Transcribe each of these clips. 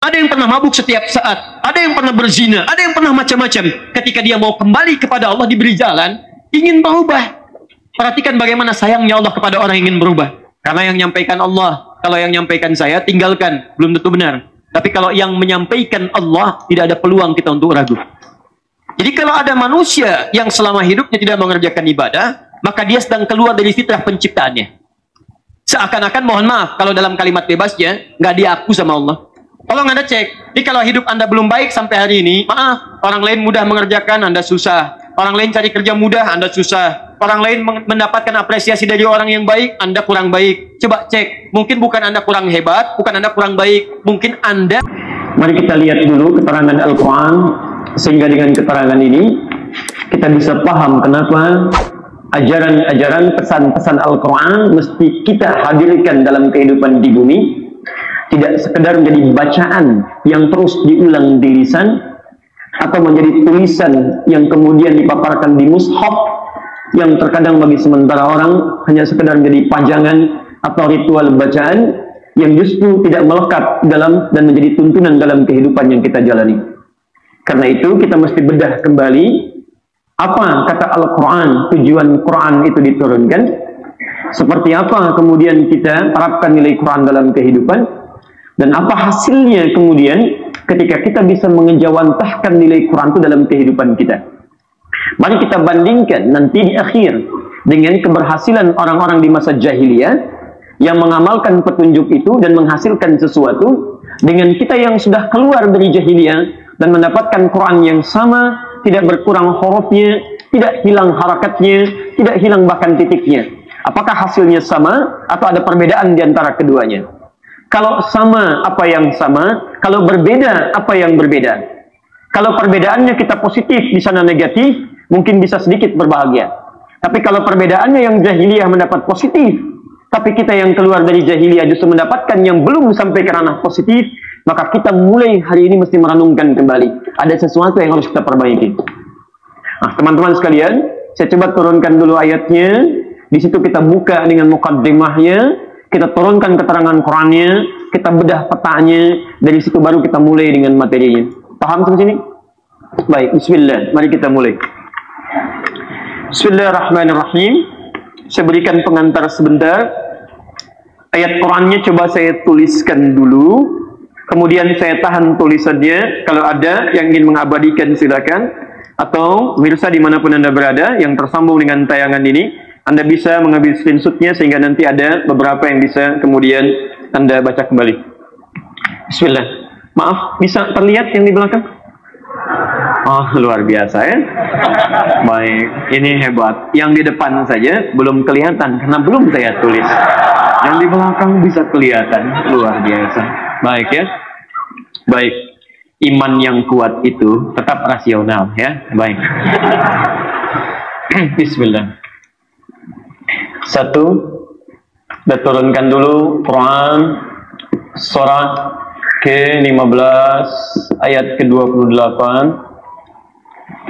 ada yang pernah mabuk setiap saat, ada yang pernah berzina, ada yang pernah macam-macam. Ketika dia mau kembali kepada Allah, diberi jalan, ingin berubah. Perhatikan bagaimana sayangnya Allah kepada orang yang ingin berubah. Karena yang menyampaikan Allah, kalau yang menyampaikan saya, tinggalkan, belum tentu benar. Tapi kalau yang menyampaikan Allah, tidak ada peluang kita untuk ragu. Jadi kalau ada manusia yang selama hidupnya tidak mengerjakan ibadah, maka dia sedang keluar dari fitrah penciptaannya. Seakan-akan, mohon maaf, kalau dalam kalimat bebasnya, nggak diaku sama Allah. Tolong Anda cek. Jadi kalau hidup Anda belum baik sampai hari ini, maaf, orang lain mudah mengerjakan, Anda susah. Orang lain cari kerja mudah, Anda susah. Orang lain mendapatkan apresiasi dari orang yang baik, Anda kurang baik. Coba cek. Mungkin bukan Anda kurang hebat, bukan Anda kurang baik. Mungkin Anda... Mari kita lihat dulu keterangan Al-Quran, sehingga dengan keterangan ini, kita bisa paham kenapa ajaran-ajaran pesan-pesan Al-Quran mesti kita hadirkan dalam kehidupan di bumi. Tidak sekedar menjadi bacaan yang terus diulang di lisan, atau menjadi tulisan yang kemudian dipaparkan di mushaf, yang terkadang bagi sementara orang hanya sekedar menjadi pajangan atau ritual bacaan yang justru tidak melekat dalam dan menjadi tuntunan dalam kehidupan yang kita jalani. Karena itu kita mesti bedah kembali apa kata Al-Quran, tujuan Quran itu diturunkan, seperti apa kemudian kita terapkan nilai Quran dalam kehidupan, dan apa hasilnya kemudian ketika kita bisa mengejawantahkan nilai Quran itu dalam kehidupan kita. Mari kita bandingkan nanti di akhir dengan keberhasilan orang-orang di masa jahiliyah yang mengamalkan petunjuk itu dan menghasilkan sesuatu, dengan kita yang sudah keluar dari jahiliyah dan mendapatkan Quran yang sama, tidak berkurang hurufnya, tidak hilang harakatnya, tidak hilang bahkan titiknya. Apakah hasilnya sama atau ada perbedaan di antara keduanya? Kalau sama, apa yang sama? Kalau berbeda, apa yang berbeda? Kalau perbedaannya kita positif, di sana negatif, mungkin bisa sedikit berbahagia. Tapi kalau perbedaannya yang jahiliyah mendapat positif, tapi kita yang keluar dari jahiliyah justru mendapatkan yang belum sampai ke ranah positif, maka kita mulai hari ini mesti merenungkan kembali. Ada sesuatu yang harus kita perbaiki. Nah, teman-teman sekalian, saya coba turunkan dulu ayatnya. Di situ kita buka dengan mukaddimahnya. Kita turunkan keterangan Qurannya, kita bedah petanya, dari situ baru kita mulai dengan materinya. Paham sampai sini? Baik, bismillah. Mari kita mulai. Bismillahirrahmanirrahim. Saya berikan pengantar sebentar. Ayat Qurannya coba saya tuliskan dulu. Kemudian saya tahan tulisannya. Kalau ada yang ingin mengabadikan silakan. Atau pemirsa dimanapun Anda berada yang tersambung dengan tayangan ini, Anda bisa mengambil screenshotnya sehingga nanti ada beberapa yang bisa kemudian Anda baca kembali. Bismillah. Maaf, bisa terlihat yang di belakang? Oh, luar biasa ya. Baik, ini hebat. Yang di depan saja belum kelihatan karena belum saya tulis. Yang di belakang bisa kelihatan. Luar biasa. Baik ya. Baik. Iman yang kuat itu tetap rasional ya. Baik. Bismillah. Satu, kita turunkan dulu Quran surah ke-15 ayat ke-28.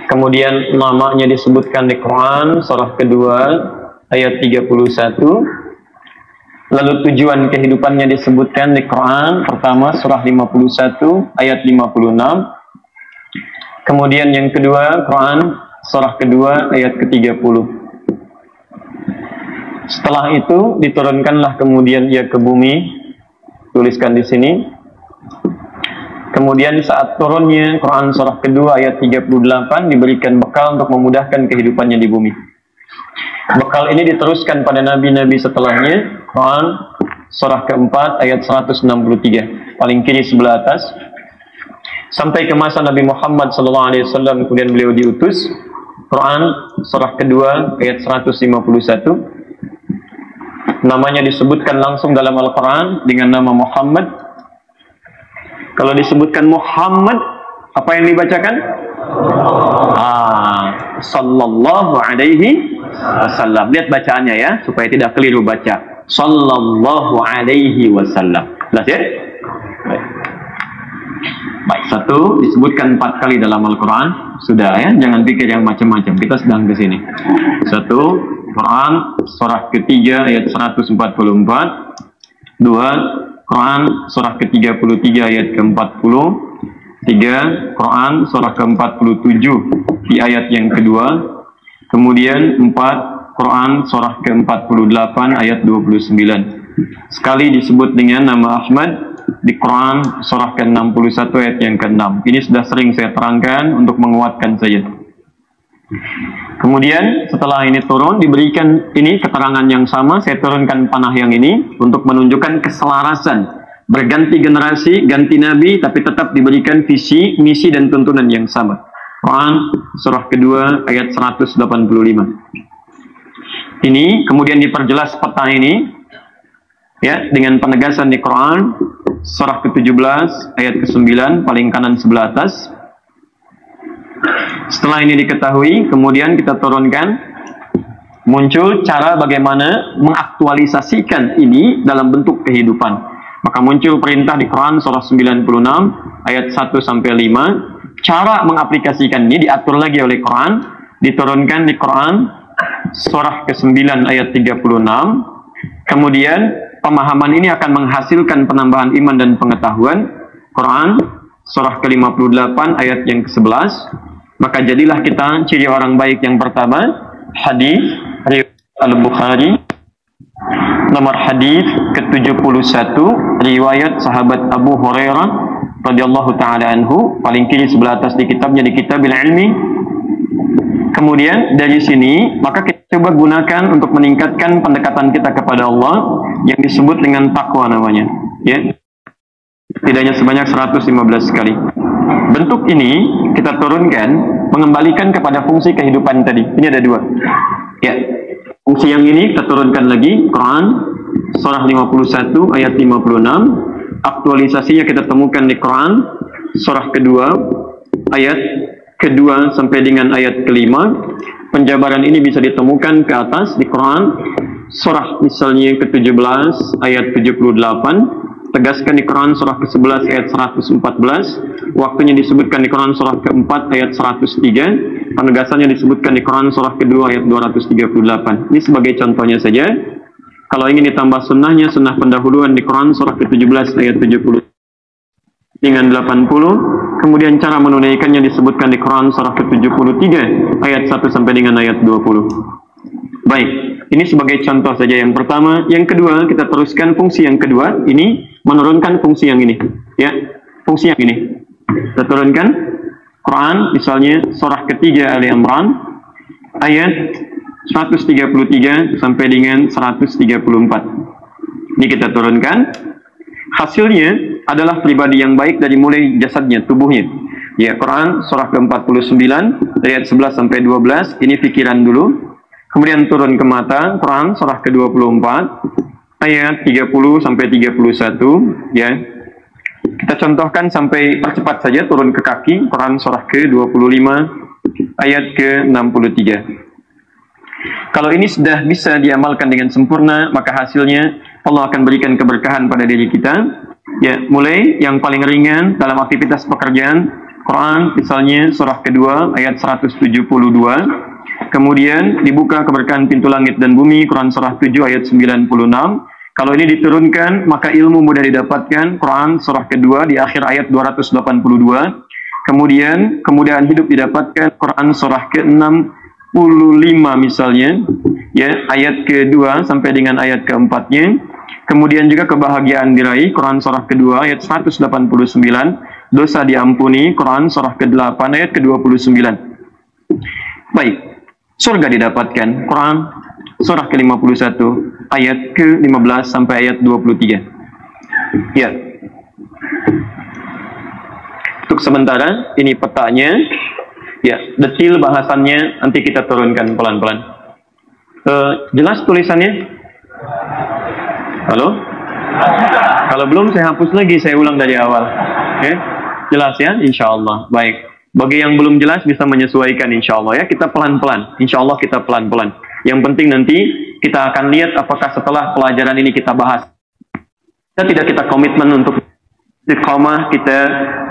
Kemudian namanya disebutkan di Quran surah kedua ayat 31. Lalu tujuan kehidupannya disebutkan di Quran pertama surah 51 ayat 56. Kemudian yang kedua Quran surah kedua ayat ke-30. Setelah itu diturunkanlah kemudian ia ke bumi, tuliskan di sini. Kemudian saat turunnya Quran surah kedua ayat 38 diberikan bekal untuk memudahkan kehidupannya di bumi. Bekal ini diteruskan pada nabi-nabi setelahnya. Quran surah keempat ayat 163, paling kiri sebelah atas, sampai ke masa Nabi Muhammad SAW, kemudian beliau diutus. Quran surah kedua ayat 151. Namanya disebutkan langsung dalam Al-Quran dengan nama Muhammad. Kalau disebutkan Muhammad, apa yang dibacakan? Sallallahu alaihi wasallam. Lihat bacaannya ya, supaya tidak keliru baca. Sallallahu alaihi wasallam. Jelas ya? Baik, satu disebutkan 4 kali dalam Al-Quran. Sudah ya, jangan pikir yang macam-macam. Kita sedang ke sini. Satu, Quran surah ketiga ayat 144. Dua, Quran surah ke-33 ayat ke-40. 3. Quran surah ke-47 di ayat yang kedua. Kemudian 4. Quran surah ke-48 ayat 29. Sekali disebut dengan nama Ahmad di Quran surah ke-61 ayat yang ke-6. Ini sudah sering saya terangkan untuk menguatkan saja. Kemudian setelah ini turun, diberikan ini keterangan yang sama, saya turunkan panah yang ini untuk menunjukkan keselarasan. Berganti generasi, ganti nabi, tapi tetap diberikan visi, misi, dan tuntunan yang sama. Quran surah kedua ayat 185. Ini kemudian diperjelas peta ini ya dengan penegasan di Quran surah ke-17 ayat ke-9 paling kanan sebelah atas. Setelah ini diketahui, kemudian kita turunkan, muncul cara bagaimana mengaktualisasikan ini dalam bentuk kehidupan. Maka muncul perintah di Quran surah 96 ayat 1 sampai 5. Cara mengaplikasikan ini diatur lagi oleh Quran, diturunkan di Quran surah ke-9 ayat 36. Kemudian pemahaman ini akan menghasilkan penambahan iman dan pengetahuan. Quran surah ke-58 ayat yang ke-11. Maka jadilah kita ciri orang baik yang pertama, hadis riwayat Al-Bukhari, nomor hadis ke-71 riwayat sahabat Abu Hurairah radhiyallahu taala anhu, paling kiri sebelah atas di kitabnya, di Kitabil Ilmi. Kemudian dari sini maka kita coba gunakan untuk meningkatkan pendekatan kita kepada Allah yang disebut dengan takwa namanya, ya. Tidaknya sebanyak 115 kali. Bentuk ini kita turunkan mengembalikan kepada fungsi kehidupan tadi. Ini ada dua. Ya. Fungsi yang ini kita turunkan lagi, Quran surah 51 ayat 56. Aktualisasinya kita temukan di Quran surah kedua ayat kedua sampai dengan ayat kelima. Penjabaran ini bisa ditemukan ke atas di Quran surah misalnya ke-17 ayat 78. Tegaskan di Quran surah ke-11 ayat 114. Waktunya disebutkan di Quran surah ke-4 ayat 103. Penegasannya disebutkan di Quran surah kedua ayat 238. Ini sebagai contohnya saja. Kalau ingin ditambah sunnahnya, sunnah pendahuluan di Quran surah ke-17 ayat 70 dengan 80. Kemudian cara menunaikannya disebutkan di Quran surah ke-73 ayat 1 sampai dengan ayat 20. Baik, ini sebagai contoh saja yang pertama. Yang kedua, kita teruskan fungsi yang kedua. Ini menurunkan fungsi yang ini, ya, fungsi yang ini. Kita turunkan Quran, misalnya surah ketiga Ali Imran ayat 133 sampai dengan 134. Ini kita turunkan. Hasilnya adalah pribadi yang baik dari mulai jasadnya, tubuhnya. Ya, Quran surah ke-49 ayat 11 sampai 12. Ini pikiran dulu. Kemudian turun ke mata, Quran surah ke-24 ayat 30 sampai 31, ya. Kita contohkan sampai percepat saja, turun ke kaki, Quran surah ke-25 ayat ke-63. Kalau ini sudah bisa diamalkan dengan sempurna, maka hasilnya Allah akan berikan keberkahan pada diri kita. Ya, mulai yang paling ringan dalam aktivitas pekerjaan, Quran misalnya surah kedua ayat 172. Kemudian dibuka keberkahan pintu langit dan bumi, Quran surah 7 ayat 96. Kalau ini diturunkan, maka ilmu mudah didapatkan, Quran surah kedua di akhir ayat 282. Kemudian kemudahan hidup didapatkan, Quran surah ke-65 misalnya, ya, ayat kedua sampai dengan ayat keempatnya. Kemudian juga kebahagiaan diraih, Quran surah kedua ayat 189. Dosa diampuni, Quran surah ke-8 ayat ke-29. Baik, surga didapatkan, Quran surah ke-51 ayat ke-15 sampai ayat 23. Ya. Untuk sementara ini petanya. Ya, detail bahasannya nanti kita turunkan pelan-pelan. Jelas tulisannya? Halo? Kalau belum saya hapus lagi, saya ulang dari awal. Oke? Jelas ya? Insyaallah. Baik. Bagi yang belum jelas bisa menyesuaikan insyaallah ya. Kita pelan-pelan. Insyaallah kita pelan-pelan. Yang penting nanti kita akan lihat apakah setelah pelajaran ini kita bahas. Kita komitmen untuk istiqomah, kita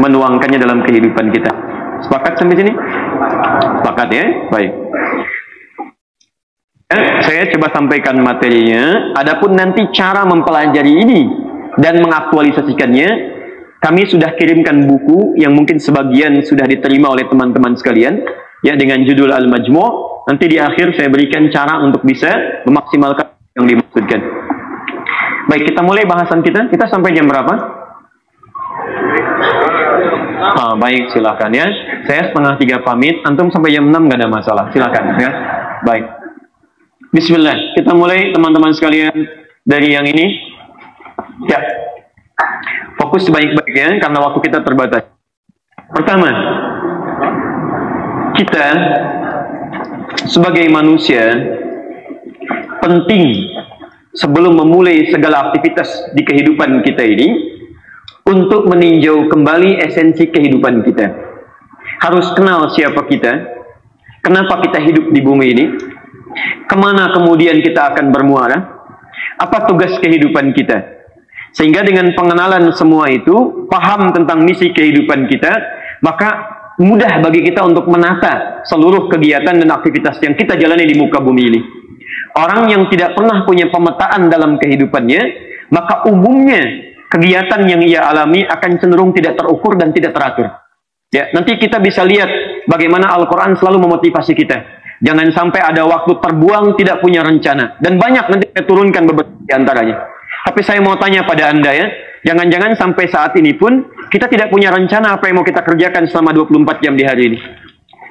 menuangkannya dalam kehidupan kita. Sepakat sampai sini? Sepakat ya? Baik. Saya coba sampaikan materinya. Adapun nanti cara mempelajari ini, dan mengaktualisasikannya, kami sudah kirimkan buku yang mungkin sebagian sudah diterima oleh teman-teman sekalian, ya, dengan judul Al-Majmu'. Nanti di akhir saya berikan cara untuk bisa memaksimalkan yang dimaksudkan. Baik, kita mulai bahasan kita. Kita sampai jam berapa? Baik, silakan ya. Saya 2:30 pamit. Antum sampai jam 6 nggak ada masalah. Silakan ya. Baik. Bismillah. Kita mulai teman-teman sekalian dari yang ini. Ya. Fokus sebaik-baiknya karena waktu kita terbatas. Pertama, kita sebagai manusia penting sebelum memulai segala aktivitas di kehidupan kita ini untuk meninjau kembali esensi kehidupan kita. Harus kenal siapa kita, kenapa kita hidup di bumi ini, kemana kemudian kita akan bermuara, apa tugas kehidupan kita. Sehingga dengan pengenalan semua itu, paham tentang misi kehidupan kita, maka mudah bagi kita untuk menata seluruh kegiatan dan aktivitas yang kita jalani di muka bumi ini. Orang yang tidak pernah punya pemetaan dalam kehidupannya, maka umumnya kegiatan yang ia alami akan cenderung tidak terukur dan tidak teratur. Ya, nanti kita bisa lihat bagaimana Al-Quran selalu memotivasi kita. Jangan sampai ada waktu terbuang tidak punya rencana. Dan banyak nanti saya turunkan beberapa di antaranya. Tapi saya mau tanya pada Anda ya, jangan-jangan sampai saat ini pun kita tidak punya rencana apa yang mau kita kerjakan selama 24 jam di hari ini.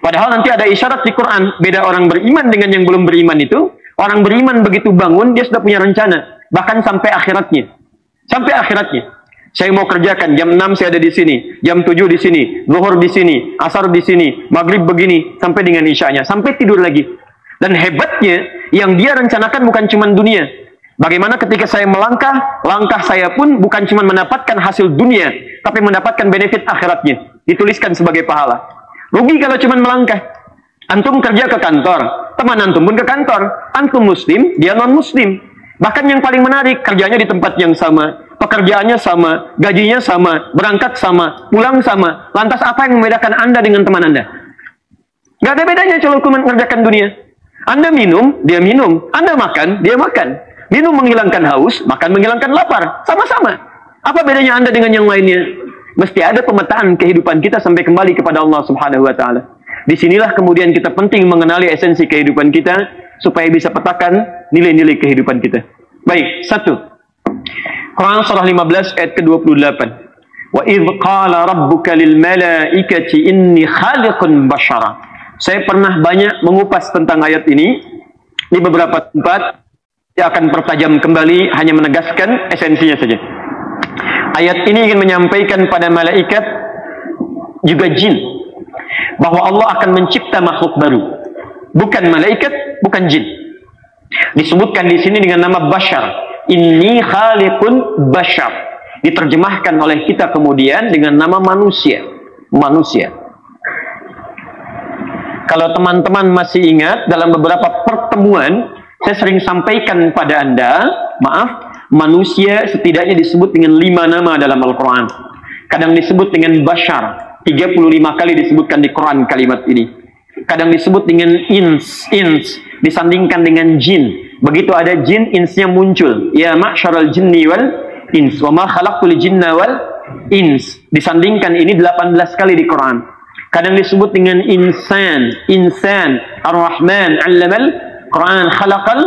Padahal nanti ada isyarat di Quran, beda orang beriman dengan yang belum beriman itu. Orang beriman begitu bangun, dia sudah punya rencana. Bahkan sampai akhiratnya. Sampai akhiratnya. Saya mau kerjakan, jam 6 saya ada di sini, jam 7 di sini, zuhur di sini, asar di sini, maghrib begini, sampai dengan isyanya, sampai tidur lagi. Dan hebatnya, yang dia rencanakan bukan cuma dunia. Bagaimana ketika saya melangkah, langkah saya pun bukan cuma mendapatkan hasil dunia, tapi mendapatkan benefit akhiratnya. Dituliskan sebagai pahala. Rugi kalau cuma melangkah. Antum kerja ke kantor, teman antum pun ke kantor. Antum muslim, dia non-muslim. Bahkan yang paling menarik, kerjanya di tempat yang sama, pekerjaannya sama, gajinya sama, berangkat sama, pulang sama. Lantas apa yang membedakan Anda dengan teman Anda? Gak ada bedanya kalau mengerjakan dunia. Anda minum, dia minum. Anda makan, dia makan. Minum menghilangkan haus, makan menghilangkan lapar. Sama-sama. Apa bedanya Anda dengan yang lainnya? Mesti ada pemetaan kehidupan kita sampai kembali kepada Allah Subhanahu wa Ta'ala. Disinilah kemudian kita penting mengenali esensi kehidupan kita supaya bisa petakan nilai-nilai kehidupan kita. Baik, 1. Quran surah 15 ayat ke-28. Wa idh qala rabbuka lil malaikati inni khaliqun bashara. Saya pernah banyak mengupas tentang ayat ini di beberapa tempat. Saya akan pertajam kembali, hanya menegaskan esensinya saja. Ayat ini ingin menyampaikan pada malaikat juga jin bahwa Allah akan mencipta makhluk baru, bukan malaikat, bukan jin. Disebutkan di sini dengan nama bashar. Inni khaliqun bashar. Diterjemahkan oleh kita kemudian dengan nama manusia. Manusia. Kalau teman-teman masih ingat, dalam beberapa pertemuan saya sering sampaikan pada Anda, maaf, manusia setidaknya disebut dengan 5 nama dalam Al-Quran. Kadang disebut dengan bashar. 35 kali disebutkan di Quran kalimat ini. Kadang disebut dengan ins, disandingkan dengan jin. Begitu ada jin, insnya muncul. Ya ma'syaral jinni wal ins, wa ma khalaqtul jinna wal ins. Disandingkan ini 18 kali di Quran. Kadang disebut dengan insan, ar-Rahman, 'allamal Quran, khalaqal,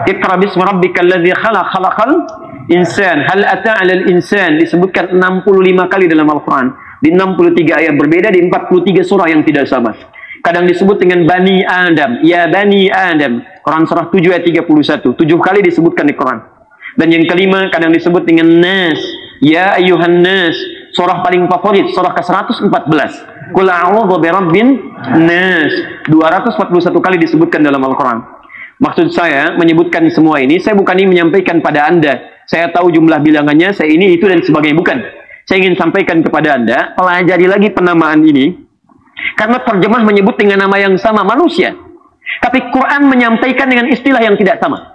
iqra bismi rabbikal ladzi khalaqal insan. Hal ata 'alal insan disebutkan 65 kali dalam Al-Quran. Di 63 ayat berbeda, di 43 surah yang tidak sama. Kadang disebut dengan Bani Adam. Ya Bani Adam. Quran surah 7 ayat 31. 7 kali disebutkan di Quran. Dan yang kelima, kadang disebut dengan Nas. Ya Ayuhan Nas. Surah paling favorit. Surah ke-114. Qul a'udzu birabbin Nas. 241 kali disebutkan dalam Al-Quran. Maksud saya, menyebutkan semua ini, saya bukan ini menyampaikan pada Anda. Saya tahu jumlah bilangannya, saya ini, itu, dan sebagainya. Bukan. Saya ingin sampaikan kepada Anda, pelajari lagi penamaan ini. Karena terjemah menyebut dengan nama yang sama, manusia. Tapi Quran menyampaikan dengan istilah yang tidak sama.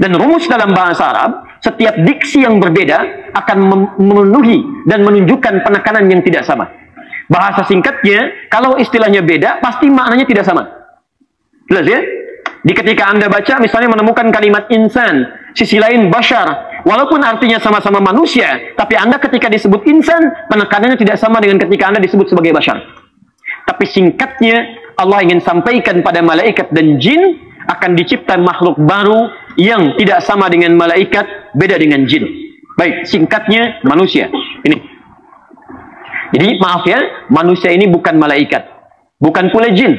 Dan rumus dalam bahasa Arab, setiap diksi yang berbeda akan memenuhi dan menunjukkan penekanan yang tidak sama. Bahasa singkatnya, kalau istilahnya beda, pasti maknanya tidak sama. Jelas ya? Di ketika Anda baca, misalnya menemukan kalimat insan, sisi lain bashar, Walaupun artinya sama-sama manusia, tapi Anda ketika disebut insan, penekanannya tidak sama dengan ketika Anda disebut sebagai bashar. Tapi singkatnya, Allah ingin sampaikan pada malaikat dan jin akan dicipta makhluk baru yang tidak sama dengan malaikat, beda dengan jin. Baik, singkatnya manusia. Ini. Jadi maaf ya, manusia ini bukan malaikat, bukan pula jin.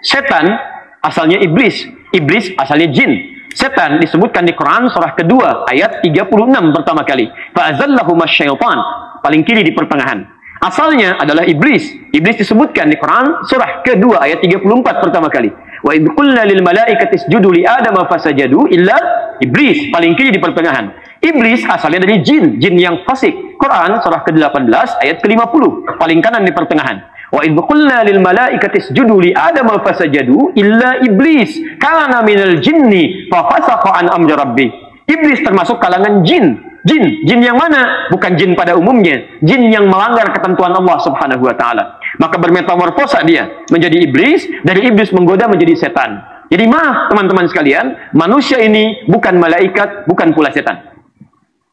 Setan asalnya iblis, iblis asalnya jin. Setan disebutkan di Quran surah kedua ayat 36 pertama kali. Fa'azallahuma syaitan, paling kiri di pertengahan. Asalnya adalah iblis. Iblis disebutkan di Quran surah kedua ayat 34 pertama kali. Wa idh qulna lil malaikati isjudu li adama fasajadu illa iblis, paling kiri di pertengahan. Iblis asalnya dari jin, jin yang fasik. Quran surah ke-18 ayat ke-50, paling kanan di pertengahan. Wa idh qulna lil malaikati isjudu li adama fasajadu illa iblis kana minal jinni fa fasaqa an amri rabbih. Iblis termasuk kalangan jin. Jin yang mana? Bukan jin pada umumnya, jin yang melanggar ketentuan Allah Subhanahu wa taala. Maka bermetamorfosa dia menjadi iblis, dari iblis menggoda menjadi setan. Jadi maaf teman-teman sekalian, manusia ini bukan malaikat, bukan pula setan.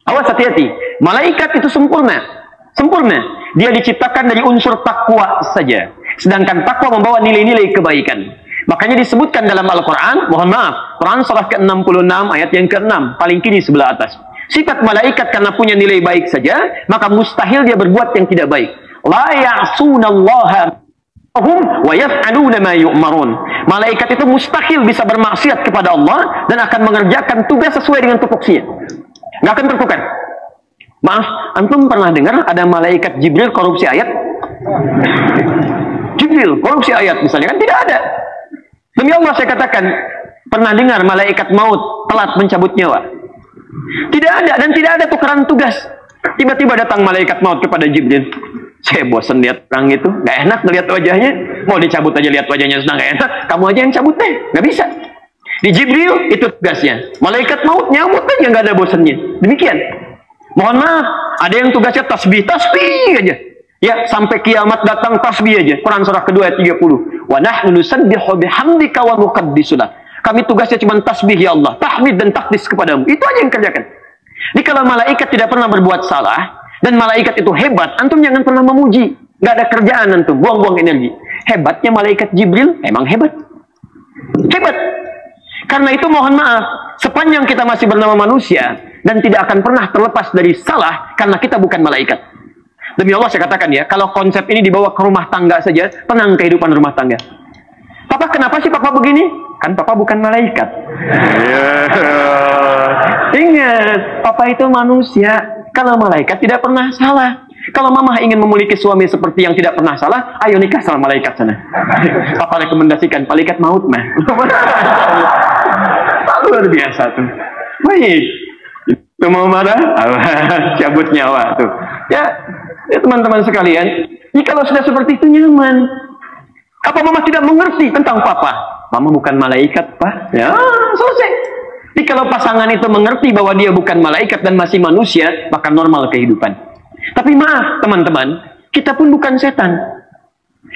Awas, hati-hati. Malaikat itu sempurna. Sempurna. Dia diciptakan dari unsur takwa saja. Sedangkan takwa membawa nilai-nilai kebaikan. Makanya disebutkan dalam Al-Quran, mohon maaf, Quran surah ke-66 ayat yang ke-6, paling kiri sebelah atas. Sifat malaikat karena punya nilai baik saja, maka mustahil dia berbuat yang tidak baik. La ya'sunallaha wa yaf'aluna ma yu'marun. Malaikat itu mustahil bisa bermaksiat kepada Allah dan akan mengerjakan tugas sesuai dengan tupoksinya. Nggak akan tertukar. Maaf, antum pernah dengar ada malaikat Jibril korupsi ayat? Jibril korupsi ayat misalnya, kan tidak ada. Demi Allah saya katakan, pernah dengar malaikat maut telat mencabut nyawa? Tidak ada, dan tidak ada tukeran tugas. Tiba-tiba datang malaikat maut kepada Jibril. Saya bosan lihat orang itu, nggak enak ngelihat wajahnya. Mau dicabut aja lihat wajahnya sudah nggak enak. Kamu aja yang cabut deh, nggak bisa. Di Jibril itu tugasnya. Malaikat maut nyamut aja nggak ada bosannya. Demikian. Mohon maaf, ada yang tugasnya tasbih aja. Ya, sampai kiamat datang tasbih aja. Quran surah kedua ayat 30. Wa nahnu nusabbihu bihamdika wa nuqaddisu lak. Kami tugasnya cuma tasbih ya Allah, tahmid dan takdis kepadamu. Itu aja yang kerjakan. Jadi kalau malaikat tidak pernah berbuat salah dan malaikat itu hebat, antum jangan pernah memuji. Nggak ada kerjaan antum, buang-buang energi. Hebatnya malaikat Jibril emang hebat. Hebat. Karena itu mohon maaf, sepanjang kita masih bernama manusia dan tidak akan pernah terlepas dari salah karena kita bukan malaikat. Demi Allah saya katakan ya, kalau konsep ini dibawa ke rumah tangga saja, tenang kehidupan rumah tangga. Papa, kenapa sih papa begini? Kan papa bukan malaikat. Ingat, papa itu manusia. Kalau malaikat tidak pernah salah. Kalau mama ingin memiliki suami seperti yang tidak pernah salah, ayo nikah sama malaikat sana. Papa rekomendasikan malaikat maut mah. Luar biasa tuh. Baik. Itu mau marah? Cabut nyawa tuh. Ya teman-teman sekalian, kalau sudah seperti itu nyaman. Apa mama tidak mengerti tentang papa? Mama bukan malaikat, Pak. Ya, selesai. Jadi kalau pasangan itu mengerti bahwa dia bukan malaikat dan masih manusia, maka normal kehidupan. Tapi maaf, teman-teman, kita pun bukan setan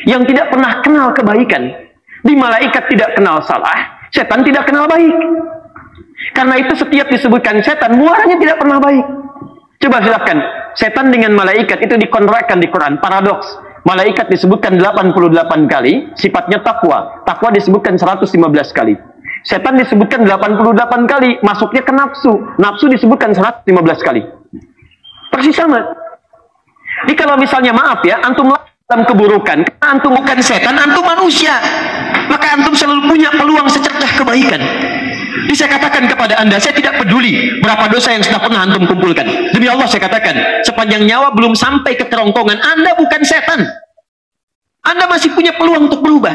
yang tidak pernah kenal kebaikan. Di malaikat tidak kenal salah, setan tidak kenal baik. Karena itu setiap disebutkan setan, muaranya tidak pernah baik. Coba silakan, setan dengan malaikat itu dikontrakkan di Quran, paradoks. Malaikat disebutkan 88 kali, sifatnya takwa. Takwa disebutkan 115 kali. Setan disebutkan 88 kali, masuknya ke nafsu. Nafsu disebutkan 115 kali. Persis sama. Jadi kalau misalnya maaf ya, antum dalam keburukan, karena antum bukan setan, antum manusia. Maka antum selalu punya peluang secercah kebaikan. Jadi saya katakan kepada anda, saya tidak peduli berapa dosa yang sudah pernah antum kumpulkan. Demi Allah saya katakan, sepanjang nyawa belum sampai ke kerongkongan, anda bukan setan. Anda masih punya peluang untuk berubah.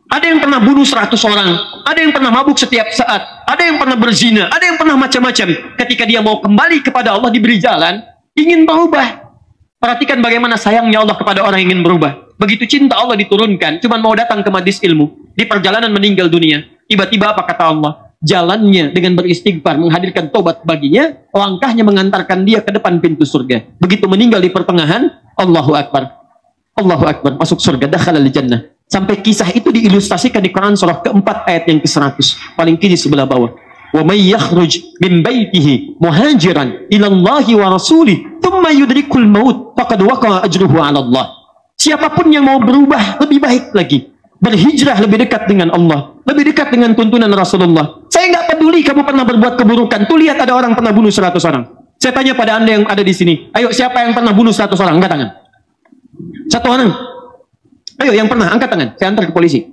Ada yang pernah bunuh 100 orang, ada yang pernah mabuk setiap saat, ada yang pernah berzina, ada yang pernah macam-macam. Ketika dia mau kembali kepada Allah diberi jalan, ingin berubah. Perhatikan bagaimana sayangnya Allah kepada orang yang ingin berubah. Begitu cinta Allah diturunkan, cuma mau datang ke majlis ilmu, di perjalanan meninggal dunia. Tiba-tiba apa kata Allah? Jalannya dengan beristighfar, menghadirkan tobat baginya, langkahnya mengantarkan dia ke depan pintu surga. Begitu meninggal di pertengahan, Allahu Akbar. Allahu Akbar, masuk surga, dakhalal jannah. Sampai kisah itu diilustrasikan di Quran surah keempat ayat yang ke-100, paling kiri sebelah bawah. Wa may yakhruj min baitihi muhajiran ila Allah wa rasulih thumma yudrikul maut faqad waqa'a ajruhu 'ala Allah. Siapapun yang mau berubah lebih baik lagi, berhijrah lebih dekat dengan Allah, lebih dekat dengan tuntunan Rasulullah. Saya nggak peduli kamu pernah berbuat keburukan. Tuh lihat ada orang pernah bunuh 100 orang. Saya tanya pada Anda yang ada di sini, ayo siapa yang pernah bunuh 100 orang? Angkat tangan. 1 orang. Ayo yang pernah, angkat tangan. Saya antar ke polisi.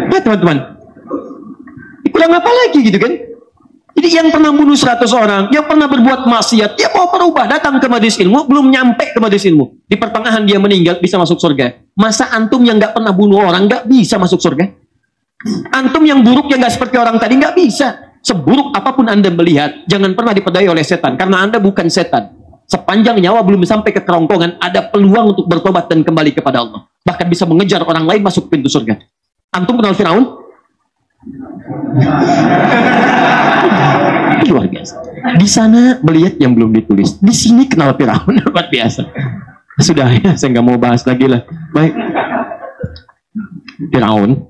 Nah, teman-teman. Kurang apa lagi gitu kan? Jadi yang pernah bunuh 100 orang, yang pernah berbuat maksiat, dia mau berubah, datang ke majelis ilmu, belum nyampe ke majelis ilmu. Di pertengahan dia meninggal, bisa masuk surga. Masa antum yang nggak pernah bunuh orang, nggak bisa masuk surga? Antum yang buruk, yang nggak seperti orang tadi, nggak bisa. Seburuk apapun Anda melihat, jangan pernah diperdaya oleh setan, karena Anda bukan setan. Sepanjang nyawa belum sampai ke kerongkongan, ada peluang untuk bertobat dan kembali kepada Allah. Bahkan bisa mengejar orang lain masuk pintu surga. Antum kenal Firaun? Luar biasa. Di sana melihat yang belum ditulis. Di sini kenal Firaun. Luar biasa. Sudah ya, saya nggak mau bahas lagi lah. Baik. Firaun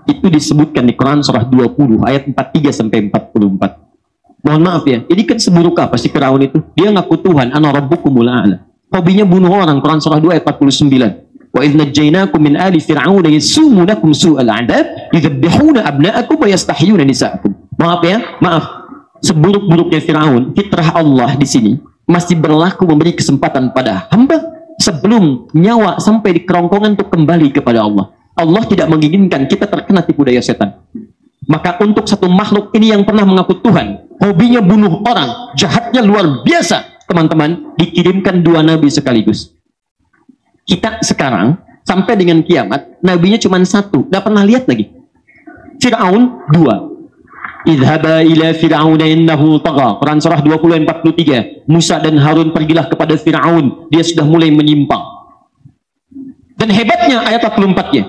itu disebutkan di Quran surah 20 ayat 43 sampai 44. Mohon maaf ya. Jadi kan seburuk apa sih Firaun itu? Dia ngaku Tuhan, ana rabbukumul a'la. Hobinya bunuh orang. Quran surah 2 ayat 49. Wa idh najjaynakum min ali fir'auna yasumunakum su'al 'adzab yudhabbihuna abna'akum wa yastahyuna nisa'akum. Maaf ya, maaf. Seburuk-buruknya Firaun, fitrah Allah di sini masih berlaku memberi kesempatan pada hamba sebelum nyawa sampai di kerongkongan untuk kembali kepada Allah. Allah tidak menginginkan kita terkena tipu daya setan. Maka untuk satu makhluk ini yang pernah mengaku Tuhan, hobinya bunuh orang, jahatnya luar biasa, teman-teman, dikirimkan 2 nabi sekaligus. Kita sekarang sampai dengan kiamat nabinya cuma 1, nggak pernah lihat lagi. Fir'aun 2. Idhaba ila fir'auna innahu tagha. Quran surah 20 ayat 43. Musa dan Harun pergilah kepada Fir'aun, dia sudah mulai menyimpang. Dan hebatnya ayat 44-nya.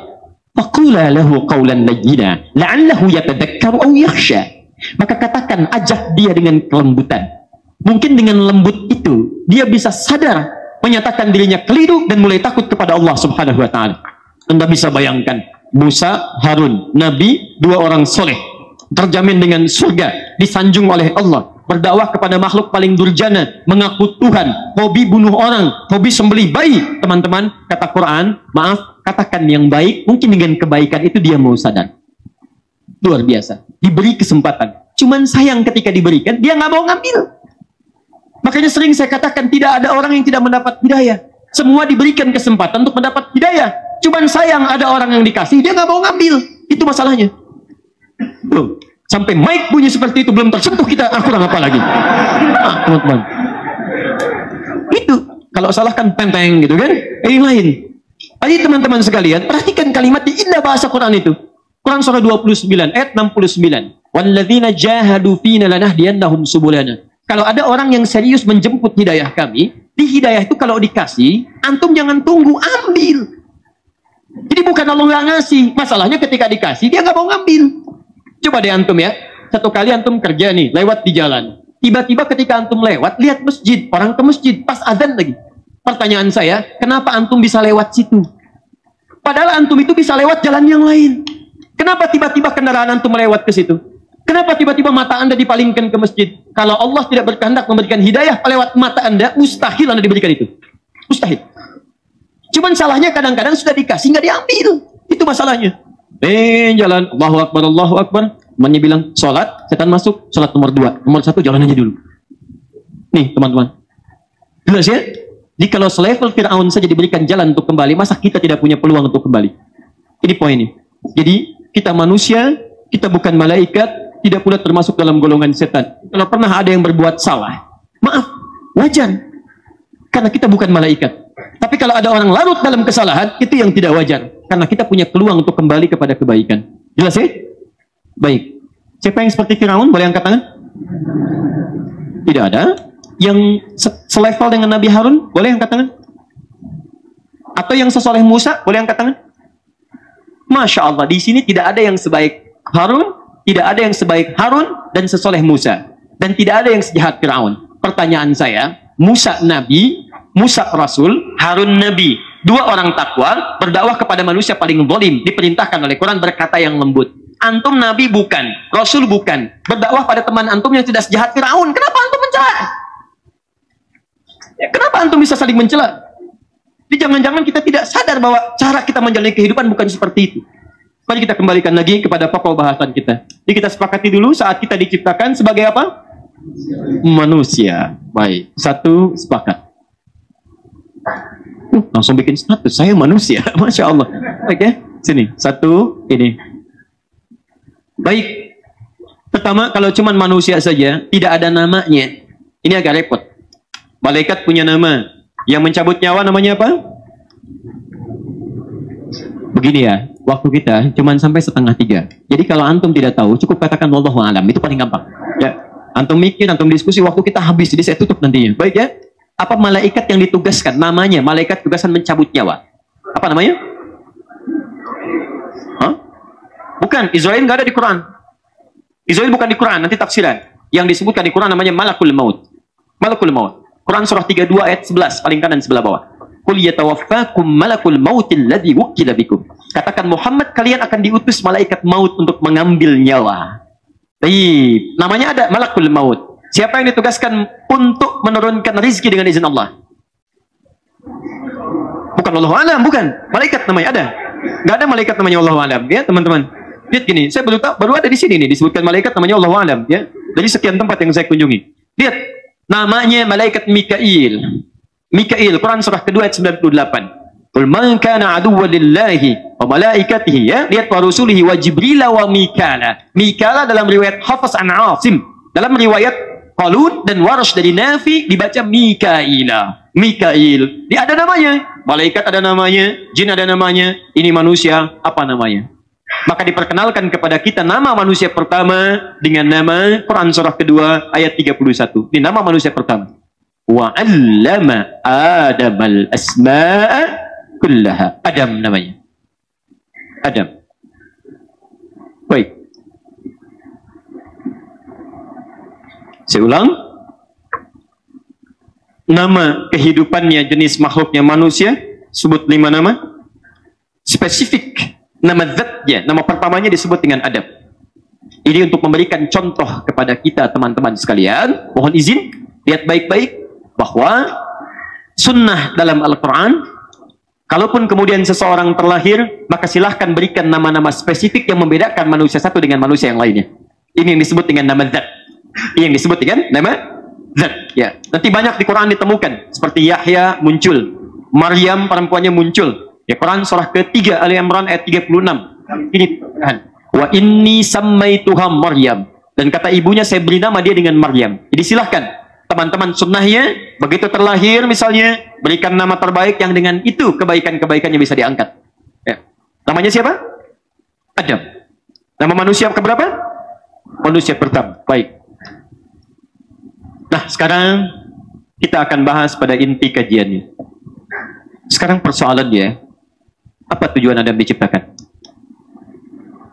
Faqula lahu qawlan layyina la'allahu yatadakkaru aw yakhsha. Maka katakan, ajak dia dengan kelembutan. Mungkin dengan lembut itu dia bisa sadar, menyatakan dirinya keliru dan mulai takut kepada Allah Subhanahu wa taala. Anda bisa bayangkan Musa, Harun, nabi, 2 orang soleh, terjamin dengan surga, disanjung oleh Allah, berdakwah kepada makhluk paling durjana, mengaku Tuhan, hobi bunuh orang, hobi sembelih bayi. Teman-teman, kata Quran, maaf, katakan yang baik, mungkin dengan kebaikan itu dia mau sadar. Luar biasa, diberi kesempatan. Cuman sayang ketika diberikan, dia nggak mau ngambil. Makanya sering saya katakan tidak ada orang yang tidak mendapat hidayah. Semua diberikan kesempatan untuk mendapat hidayah. Cuman sayang ada orang yang dikasih, dia nggak mau ngambil. Itu masalahnya. Belum. Sampai mic bunyi seperti itu belum tersentuh kita, kurang apa lagi? Teman-teman. Itu kalau salahkan penteng gitu kan? Yang lain. Jadi teman-teman sekalian, perhatikan kalimat di indah bahasa Quran itu. Quran surah 29 ayat 69. Walladzina jahadu fina lanahdiyannahum subulana. Kalau ada orang yang serius menjemput hidayah kami, di hidayah itu kalau dikasih, antum jangan tunggu, ambil. Jadi bukan Allah nggak ngasih, masalahnya ketika dikasih, dia nggak mau ngambil. Coba deh antum ya, satu kali antum kerja nih, lewat di jalan. Tiba-tiba ketika antum lewat, lihat masjid, orang ke masjid, pas azan lagi. Pertanyaan saya, kenapa antum bisa lewat situ? Padahal antum itu bisa lewat jalan yang lain. Kenapa tiba-tiba kendaraan antum lewat ke situ? Kenapa tiba-tiba mata Anda dipalingkan ke masjid? Kalau Allah tidak berkehendak memberikan hidayah lewat mata Anda, mustahil Anda diberikan itu. Mustahil. Cuman salahnya kadang-kadang sudah dikasih, nggak diambil. Itu masalahnya. Jalan, Allahu Akbar, Allahu Akbar. Temannya bilang, sholat, setan masuk, sholat nomor 2. Nomor 1, jalan aja dulu. Nih, teman-teman. Jelas ya? Jadi kalau selevel Fir'aun saja diberikan jalan untuk kembali, masa kita tidak punya peluang untuk kembali? Ini poinnya. Jadi, kita manusia, kita bukan malaikat, tidak pula termasuk dalam golongan setan. Kalau pernah ada yang berbuat salah, maaf, wajar. Karena kita bukan malaikat. Tapi kalau ada orang larut dalam kesalahan, itu yang tidak wajar. Karena kita punya peluang untuk kembali kepada kebaikan. Jelas ya? Baik. Siapa yang seperti Firaun? Boleh angkat tangan? Tidak ada. Yang selevel dengan Nabi Harun? Boleh angkat tangan? Atau yang sesoleh Musa? Boleh angkat tangan? Masya Allah, di sini tidak ada yang sebaik Harun, tidak ada yang sebaik Harun dan sesoleh Musa, dan tidak ada yang sejahat Firaun. Pertanyaan saya, Musa Nabi, Musa Rasul, Harun Nabi, 2 orang takwa berdakwah kepada manusia paling zalim, diperintahkan oleh Quran berkata yang lembut. Antum nabi bukan, rasul bukan. Berdakwah pada teman antum yang tidak sejahat Firaun. Kenapa antum mencela? Ya, kenapa antum bisa saling mencela? Jadi jangan-jangan kita tidak sadar bahwa cara kita menjalani kehidupan bukan seperti itu. Mari kita kembalikan lagi kepada pokok bahasan kita. Jadi kita sepakati dulu saat kita diciptakan sebagai apa? Manusia. Baik, satu sepakat. Langsung bikin status, saya manusia. Masya Allah. Baik ya, sini. Satu, ini. Baik. Pertama, kalau cuma manusia saja, tidak ada namanya. Ini agak repot. Malaikat punya nama. Yang mencabut nyawa namanya apa? Begini ya, waktu kita cuma sampai 2:30. Jadi kalau antum tidak tahu, cukup katakan wallahu a'lam. Itu paling gampang. Ya, antum mikir, antum diskusi, waktu kita habis. Jadi saya tutup nantinya. Baik ya. Apa malaikat yang ditugaskan? Namanya malaikat tugasan mencabut nyawa. Apa namanya? Hah? Bukan, Israel nggak ada di Quran. Israel bukan di Quran, nanti tafsiran. Yang disebutkan di Quran namanya Malakul Maut. Malakul Maut. Quran surah 32 ayat 11, paling kanan sebelah bawah. Qul yatawaffakum malakul mautil ladzi wukkila bikum. Katakan Muhammad, kalian akan diutus malaikat maut untuk mengambil nyawa. Baik, namanya ada Malakul Maut. Siapa yang ditugaskan untuk menurunkan rezeki dengan izin Allah? Bukan Allah alam, bukan. Malaikat namanya ada. Nggak ada malaikat namanya Allah alam, ya teman-teman. Lihat gini, saya baru ada di sini nih disebutkan malaikat namanya Allah alam, ya. Dari sekian tempat yang saya kunjungi. Lihat, namanya malaikat Mikail. Mikail, Quran surah kedua ayat 98. Qul man kana aduwwan lillahi wa malaikatihi, ya. Lihat wa rusulihi wa Jibril wa Mikala. Mikala dalam riwayat Hafiz an Asim. Dalam riwayat Qalun dan Warsh dari Nafi dibaca Mikaila. Mikail. Dia ada namanya. Malaikat ada namanya, jin ada namanya, ini manusia, apa namanya? Maka diperkenalkan kepada kita nama manusia pertama dengan nama Quran surah kedua ayat 31. Ini nama manusia pertama. Wa 'allama Adamal asma'a kullaha. Adam namanya. Adam. Baik. Saya ulang. Nama kehidupannya jenis makhluknya manusia, sebut 5 nama. Spesifik nama zatnya, nama pertamanya disebut dengan Adam. Ini untuk memberikan contoh kepada kita teman-teman sekalian. Mohon izin, lihat baik-baik bahwa sunnah dalam Al-Quran, kalaupun kemudian seseorang terlahir, maka silahkan berikan nama-nama spesifik yang membedakan manusia satu dengan manusia yang lainnya. Ini yang disebut dengan nama zat. Ini yang disebut dengan nama zat, ya. Nanti banyak di Quran ditemukan seperti Yahya muncul, Maryam perempuannya muncul. Ya, Quran surah ketiga Ali Imran ayat 36. Ini wa inni sammaituha Maryam, dan kata ibunya saya beri nama dia dengan Maryam. Jadi silahkan teman-teman sunnahnya begitu terlahir misalnya berikan nama terbaik yang dengan itu kebaikan-kebaikannya bisa diangkat. Ya. Namanya siapa? Adam. Nama manusia keberapa? Manusia pertama. Baik. Nah, sekarang kita akan bahas pada inti kajiannya. Sekarang persoalannya, apa tujuan Adam diciptakan?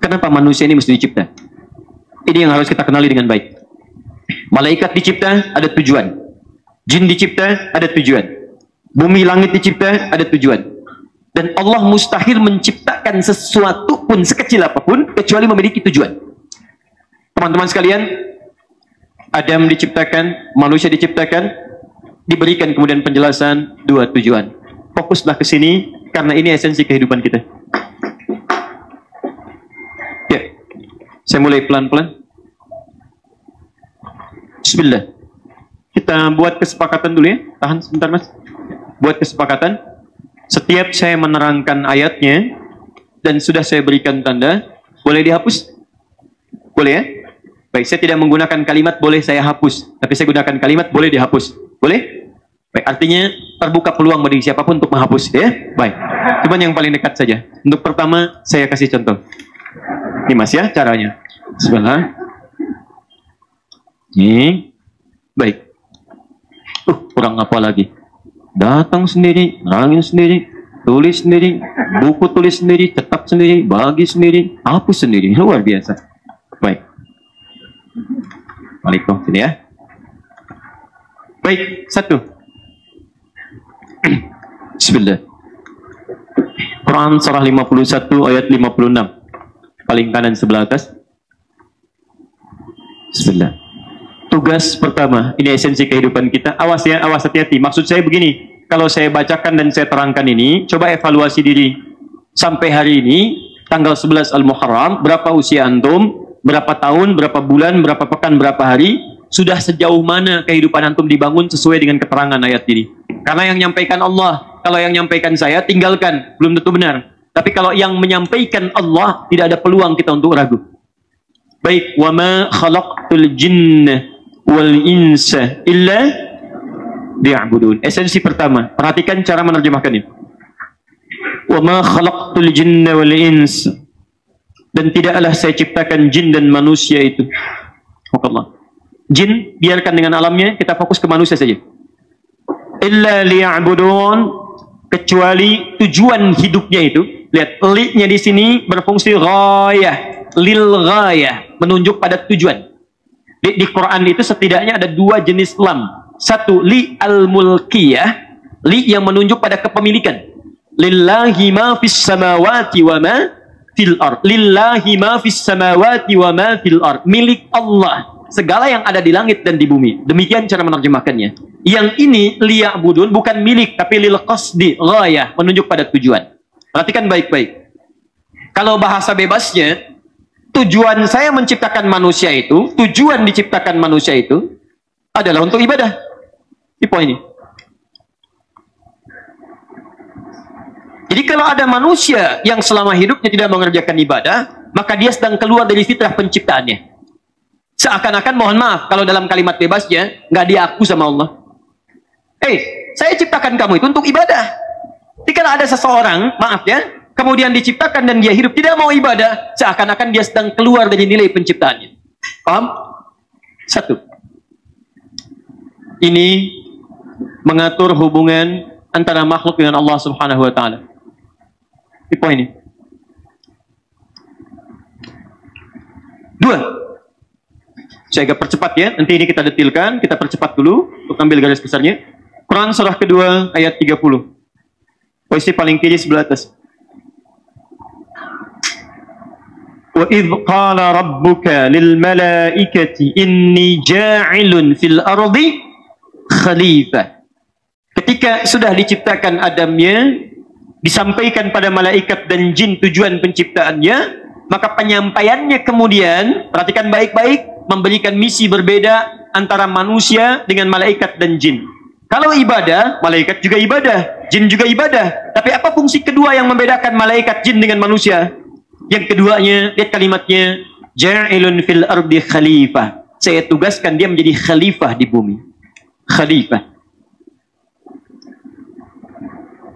Kenapa manusia ini mesti dicipta? Ini yang harus kita kenali dengan baik. Malaikat dicipta, ada tujuan. Jin dicipta, ada tujuan. Bumi langit dicipta, ada tujuan. Dan Allah mustahil menciptakan sesuatu pun sekecil apapun, kecuali memiliki tujuan. Teman-teman sekalian, Adam diciptakan, manusia diciptakan, diberikan kemudian penjelasan 2 tujuan. Fokuslah ke sini karena ini esensi kehidupan kita. Ya, saya mulai pelan-pelan. Bismillah. Kita buat kesepakatan dulu ya. Tahan sebentar mas. Buat kesepakatan. Setiap saya menerangkan ayatnya dan sudah saya berikan tanda, boleh dihapus? Boleh ya? Baik, saya tidak menggunakan kalimat boleh saya hapus, tapi saya gunakan kalimat boleh dihapus. Boleh? Baik, artinya terbuka peluang bagi siapapun untuk menghapus, ya. Baik. Cuman yang paling dekat saja. Untuk pertama, saya kasih contoh. Ini mas ya caranya. Bismillah. Ini. Baik. Kurang apa lagi? Datang sendiri, nerangin sendiri, tulis sendiri, buku tulis sendiri, cetak sendiri, bagi sendiri, hapus sendiri. Luar biasa. Baik. Waalaikumsalam sini ya. Baik, 1. Bismillah. Quran surah 51 ayat 56. paling kanan sebelah atas. Bismillah. Tugas pertama, ini esensi kehidupan kita. Awas ya, awas, hati-hati. Maksud saya begini, kalau saya bacakan dan saya terangkan ini, coba evaluasi diri. Sampai hari ini, tanggal 11 Al-Muharram, berapa usia antum, berapa tahun, berapa bulan, berapa pekan, berapa hari, sudah sejauh mana kehidupan antum dibangun sesuai dengan keterangan ayat ini. Karena yang menyampaikan Allah, kalau yang menyampaikan saya, tinggalkan, belum tentu benar. Tapi kalau yang menyampaikan Allah, tidak ada peluang kita untuk ragu. Baik, wa ma khalaqtul jinna wal insa illa liya'budun. Esensi pertama, perhatikan cara menerjemahkan ini. Wa ma khalaqtul jinna wal insa, dan tidaklah saya ciptakan jin dan manusia itu. Allah. Jin biarkan dengan alamnya, kita fokus ke manusia saja. Illa liya'budun, kecuali tujuan hidupnya itu. Lihat, li-nya di sini berfungsi ghayah, lil ghayah, menunjuk pada tujuan. Di Quran itu setidaknya ada dua jenis lam. Satu, li al-mulkiyah, li yang menunjuk pada kepemilikan. Lillahi ma fis samawati wa ma fil ard. Lillahi ma fis samawati wa ma fil ard. Milik Allah segala yang ada di langit dan di bumi. Demikian cara menerjemahkannya. Yang ini liya'budun bukan milik, tapi lil qasdi, ghayah, menunjuk pada tujuan. Perhatikan baik-baik. Kalau bahasa bebasnya, tujuan saya menciptakan manusia itu, tujuan diciptakan manusia itu adalah untuk ibadah. Di poin ini. Jadi kalau ada manusia yang selama hidupnya tidak mengerjakan ibadah, maka dia sedang keluar dari fitrah penciptaannya. Seakan-akan, mohon maaf, kalau dalam kalimat bebasnya, nggak diaku sama Allah. Saya ciptakan kamu itu untuk ibadah. Jadi kalau ada seseorang, maaf ya, kemudian diciptakan dan dia hidup tidak mau ibadah, seakan-akan dia sedang keluar dari nilai penciptaannya. Paham? Satu. Ini mengatur hubungan antara makhluk dengan Allah Subhanahu wa taala. Di poin ini. Dua. Saya agak percepat ya, nanti ini kita detilkan, kita percepat dulu untuk ambil garis besarnya. Quran surah kedua ayat 30. Posisi paling kiri sebelah atas. Wa idh qala rabbuka lil malaikati inni ja'ilun fil ardi khalifah. Ketika sudah diciptakan Adamnya, disampaikan pada malaikat dan jin tujuan penciptaannya, maka penyampaiannya kemudian, perhatikan baik-baik, memberikan misi berbeda antara manusia dengan malaikat dan jin. Kalau ibadah, malaikat juga ibadah, jin juga ibadah. Tapi apa fungsi kedua yang membedakan malaikat, jin dengan manusia? Yang keduanya, lihat kalimatnya, ja'ilun fil ardi khalifah. Saya tugaskan dia menjadi khalifah di bumi. Khalifah.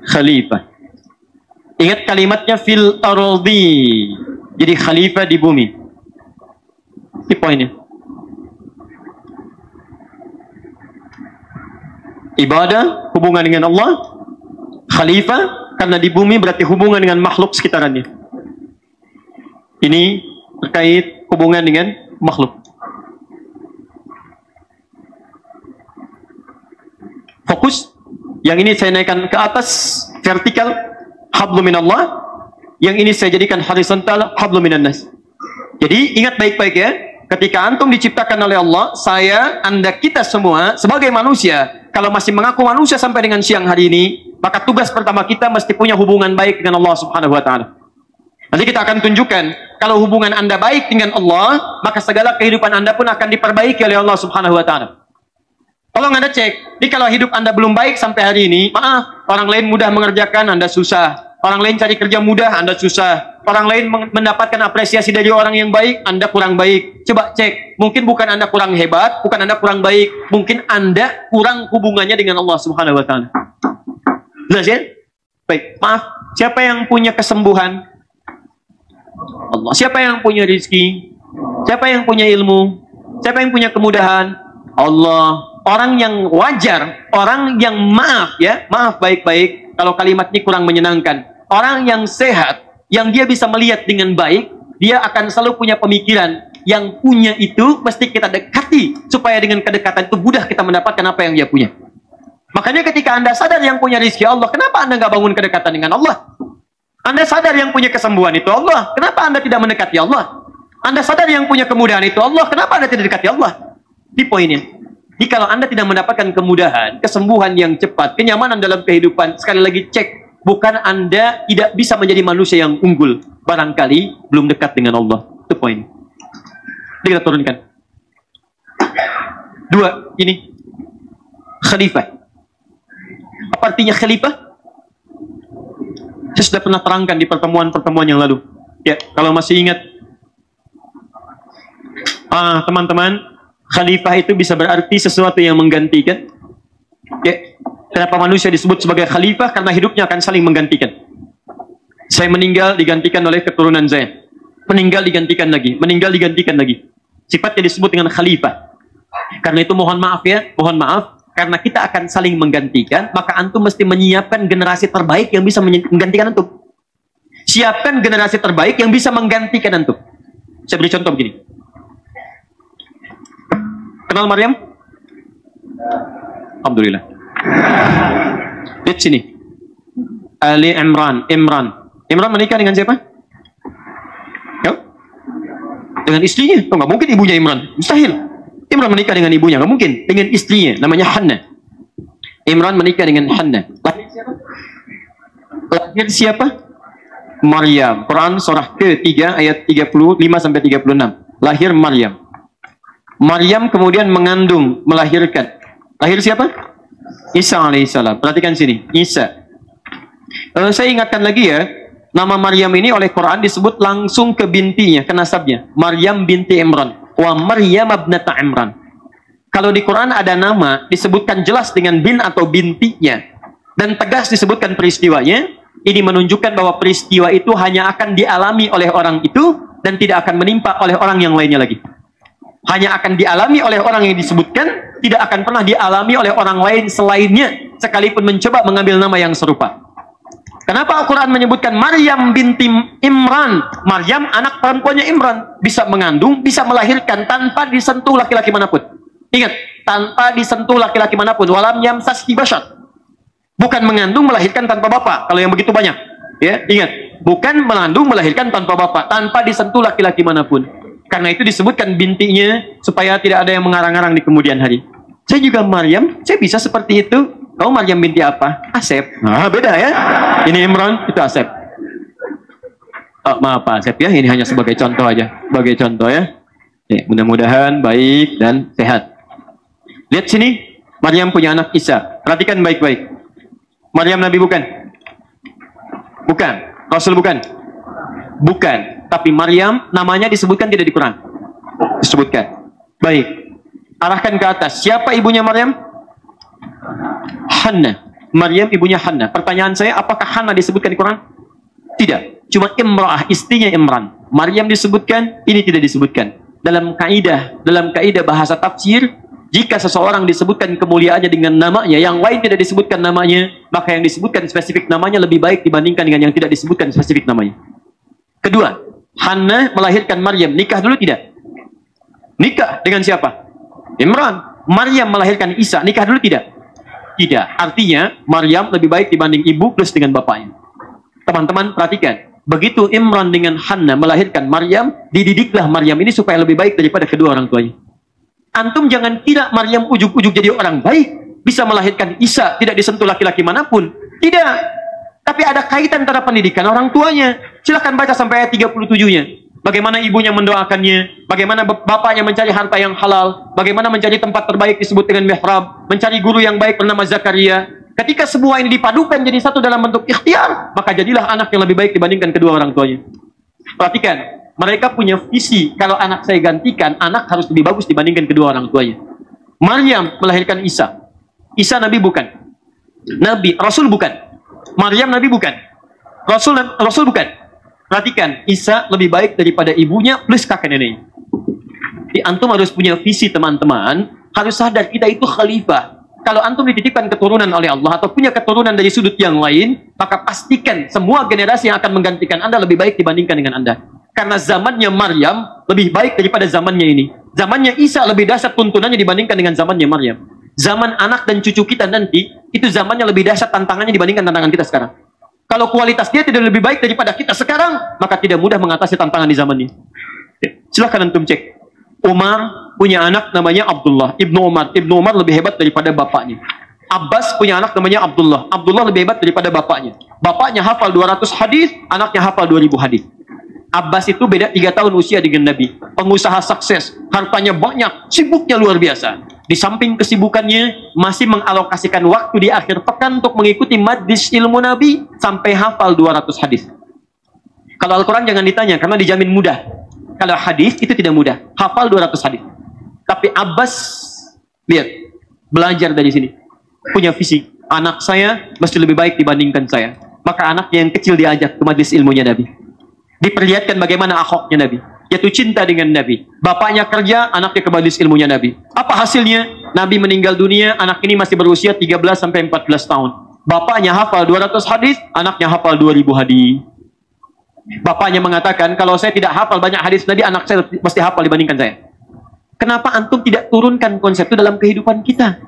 Khalifah. Ingat kalimatnya fil ardi. Jadi khalifah di bumi. Ini poinnya. Ibadah, hubungan dengan Allah. Khalifah, karena di bumi berarti hubungan dengan makhluk sekitarannya. Ini terkait hubungan dengan makhluk. Fokus. Yang ini saya naikkan ke atas, vertikal, hablum minallah. Yang ini saya jadikan horizontal, hablum minannas. Jadi ingat baik-baik ya, ketika antum diciptakan oleh Allah, saya, anda, kita semua sebagai manusia, kalau masih mengaku manusia sampai dengan siang hari ini, maka tugas pertama kita mesti punya hubungan baik dengan Allah Subhanahu wa taala. Nanti kita akan tunjukkan, kalau hubungan anda baik dengan Allah, maka segala kehidupan anda pun akan diperbaiki oleh Allah Subhanahu wa taala. Tolong anda cek, jadi kalau hidup anda belum baik sampai hari ini, maaf, orang lain mudah mengerjakan, anda susah. Orang lain cari kerja mudah, anda susah. Orang lain mendapatkan apresiasi dari orang yang baik, anda kurang baik. Coba cek, mungkin bukan anda kurang hebat, bukan anda kurang baik, mungkin anda kurang hubungannya dengan Allah Subhanahu wa taala. Jelas ya? Baik, maaf, siapa yang punya kesembuhan? Allah. Siapa yang punya rezeki? Siapa yang punya ilmu? Siapa yang punya kemudahan? Allah. Orang yang wajar, orang yang maaf ya, maaf baik-baik kalau kalimat ini kurang menyenangkan. Orang yang sehat, yang dia bisa melihat dengan baik, dia akan selalu punya pemikiran. Yang punya itu mesti kita dekati, supaya dengan kedekatan itu mudah kita mendapatkan apa yang dia punya. Makanya ketika anda sadar yang punya rezeki Allah, kenapa anda nggak bangun kedekatan dengan Allah? Anda sadar yang punya kesembuhan itu Allah. Kenapa Anda tidak mendekati Allah? Anda sadar yang punya kemudahan itu Allah. Kenapa Anda tidak dekati Allah? Di poinnya. Jadi kalau Anda tidak mendapatkan kemudahan, kesembuhan yang cepat, kenyamanan dalam kehidupan, sekali lagi cek, bukan Anda tidak bisa menjadi manusia yang unggul. Barangkali belum dekat dengan Allah. Itu poin. Jadi kita turunkan. Dua, ini. Khalifah. Apa artinya khalifah? Saya sudah pernah terangkan di pertemuan-pertemuan yang lalu. Ya, kalau masih ingat. Teman-teman, khalifah itu bisa berarti sesuatu yang menggantikan. Ya, kenapa manusia disebut sebagai khalifah? Karena hidupnya akan saling menggantikan. Saya meninggal digantikan oleh keturunan saya. Meninggal digantikan lagi. Meninggal digantikan lagi. Sifatnya disebut dengan khalifah. Karena itu mohon maaf ya, mohon maaf. Karena kita akan saling menggantikan, maka antum mesti menyiapkan generasi terbaik yang bisa menggantikan antum. Siapkan generasi terbaik yang bisa menggantikan antum. Saya beri contoh begini. Kenal Maryam? Alhamdulillah. Lihat sini. Ali Imran. Imran menikah dengan siapa? Ya? Dengan istrinya. Oh, nggak mungkin ibunya Imran. Mustahil. Imran menikah dengan ibunya, nggak mungkin. Dengan istrinya, namanya Hannah. Imran menikah dengan Hannah. Lahir siapa? Maryam. Quran surah ke-3 ayat 35-36. Lahir Maryam. Maryam kemudian mengandung, melahirkan. Lahir siapa? Isa alaihissalam. Perhatikan sini, Isa. Saya ingatkan lagi ya, nama Maryam ini oleh Quran disebut langsung ke bintinya, ke nasabnya. Maryam binti Imran. Wa Maryam ibnata Imran. Kalau di Quran ada nama disebutkan jelas dengan bin atau bintinya dan tegas disebutkan peristiwanya, ini menunjukkan bahwa peristiwa itu hanya akan dialami oleh orang itu dan tidak akan menimpa oleh orang yang lainnya lagi. Hanya akan dialami oleh orang yang disebutkan, tidak akan pernah dialami oleh orang lain selainnya sekalipun mencoba mengambil nama yang serupa. Kenapa Al-Quran menyebutkan Maryam binti Imran? Maryam anak perempuannya Imran. Bisa mengandung, bisa melahirkan tanpa disentuh laki-laki manapun. Ingat, tanpa disentuh laki-laki manapun. Walam yamsaski bashar. Bukan mengandung, melahirkan tanpa bapak. Kalau yang begitu banyak. Ya, ingat. Bukan mengandung, melahirkan tanpa bapak. Tanpa disentuh laki-laki manapun. Karena itu disebutkan bintinya supaya tidak ada yang mengarang-arang di kemudian hari. Saya juga Maryam, saya bisa seperti itu. Kamu Maryam binti apa? Asep. Nah, beda ya. Ini Imran, itu Asep. Oh, maaf Pak Asep ya, ini hanya sebagai contoh aja. Sebagai contoh ya. Mudah-mudahan baik dan sehat. Lihat sini, Maryam punya anak Isa. Perhatikan baik-baik. Maryam Nabi bukan? Bukan. Rasul bukan? Bukan. Tapi Maryam namanya disebutkan tidak di Quran. Disebutkan. Baik. Arahkan ke atas. Siapa ibunya Maryam? Hannah. Maryam ibunya Hannah. Pertanyaan saya, apakah Hannah disebutkan di Quran? Tidak. Cuma Imra'ah, istrinya Imran. Maryam disebutkan, ini tidak disebutkan. Dalam kaidah bahasa tafsir, jika seseorang disebutkan kemuliaannya dengan namanya, yang lain tidak disebutkan namanya, maka yang disebutkan spesifik namanya lebih baik dibandingkan dengan yang tidak disebutkan spesifik namanya. Kedua, Hannah melahirkan Maryam. Nikah dulu tidak? Nikah dengan siapa? Imran. Maryam melahirkan Isa. Nikah dulu tidak? Tidak. Artinya, Maryam lebih baik dibanding ibu plus dengan bapaknya. Teman-teman, perhatikan. Begitu Imran dengan Hannah melahirkan Maryam, dididiklah Maryam ini supaya lebih baik daripada kedua orang tuanya. Antum jangan kira Maryam ujuk-ujuk jadi orang baik, bisa melahirkan Isa, tidak disentuh laki-laki manapun. Tidak. Tapi ada kaitan antara pendidikan orang tuanya. Silahkan baca sampai ayat 37-nya. Bagaimana ibunya mendoakannya, bagaimana bapaknya mencari harta yang halal, bagaimana mencari tempat terbaik disebut dengan mihrab, mencari guru yang baik bernama Zakaria. Ketika semua ini dipadukan jadi satu dalam bentuk ikhtiar, maka jadilah anak yang lebih baik dibandingkan kedua orang tuanya. Perhatikan, mereka punya visi, kalau anak saya gantikan, anak harus lebih bagus dibandingkan kedua orang tuanya. Maryam melahirkan Isa. Isa Nabi bukan. Rasul bukan. Maryam Nabi bukan. Rasul bukan. Perhatikan, Isa lebih baik daripada ibunya plus kakek neneknya. Di antum harus punya visi teman-teman, harus sadar kita itu khalifah. Kalau antum dititipkan keturunan oleh Allah atau punya keturunan dari sudut yang lain, maka pastikan semua generasi yang akan menggantikan Anda lebih baik dibandingkan dengan Anda. Karena zamannya Maryam lebih baik daripada zamannya ini. Zamannya Isa lebih dahsyat tuntunannya dibandingkan dengan zamannya Maryam. Zaman anak dan cucu kita nanti, itu zamannya lebih dahsyat tantangannya dibandingkan tantangan kita sekarang. Kalau kualitas dia tidak lebih baik daripada kita sekarang, maka tidak mudah mengatasi tantangan di zaman ini. Silahkan antum cek. Umar punya anak namanya Abdullah, Ibnu Umar. Ibnu Umar lebih hebat daripada bapaknya. Abbas punya anak namanya Abdullah. Abdullah lebih hebat daripada bapaknya. Bapaknya hafal 200 hadis, anaknya hafal 2000 hadis. Abbas itu beda 3 tahun usia dengan Nabi. Pengusaha sukses, hartanya banyak, sibuknya luar biasa. Di samping kesibukannya, masih mengalokasikan waktu di akhir pekan untuk mengikuti majlis ilmu Nabi sampai hafal 200 hadis. Kalau Al-Quran jangan ditanya, karena dijamin mudah. Kalau hadis itu tidak mudah, hafal 200 hadis. Tapi Abbas, lihat, belajar dari sini. Punya visi, anak saya mesti lebih baik dibandingkan saya. Maka anaknya yang kecil diajak ke majlis ilmunya Nabi. Diperlihatkan bagaimana akhlaknya Nabi. Yaitu cinta dengan Nabi. Bapaknya kerja, anaknya ke majlis ilmunya Nabi. Apa hasilnya? Nabi meninggal dunia, anak ini masih berusia 13-14 tahun. Bapaknya hafal 200 hadis, anaknya hafal 2000 hadis. Bapaknya mengatakan, kalau saya tidak hafal banyak hadis Nabi, anak saya mesti hafal dibandingkan saya. Kenapa antum tidak turunkan konsep itu dalam kehidupan kita?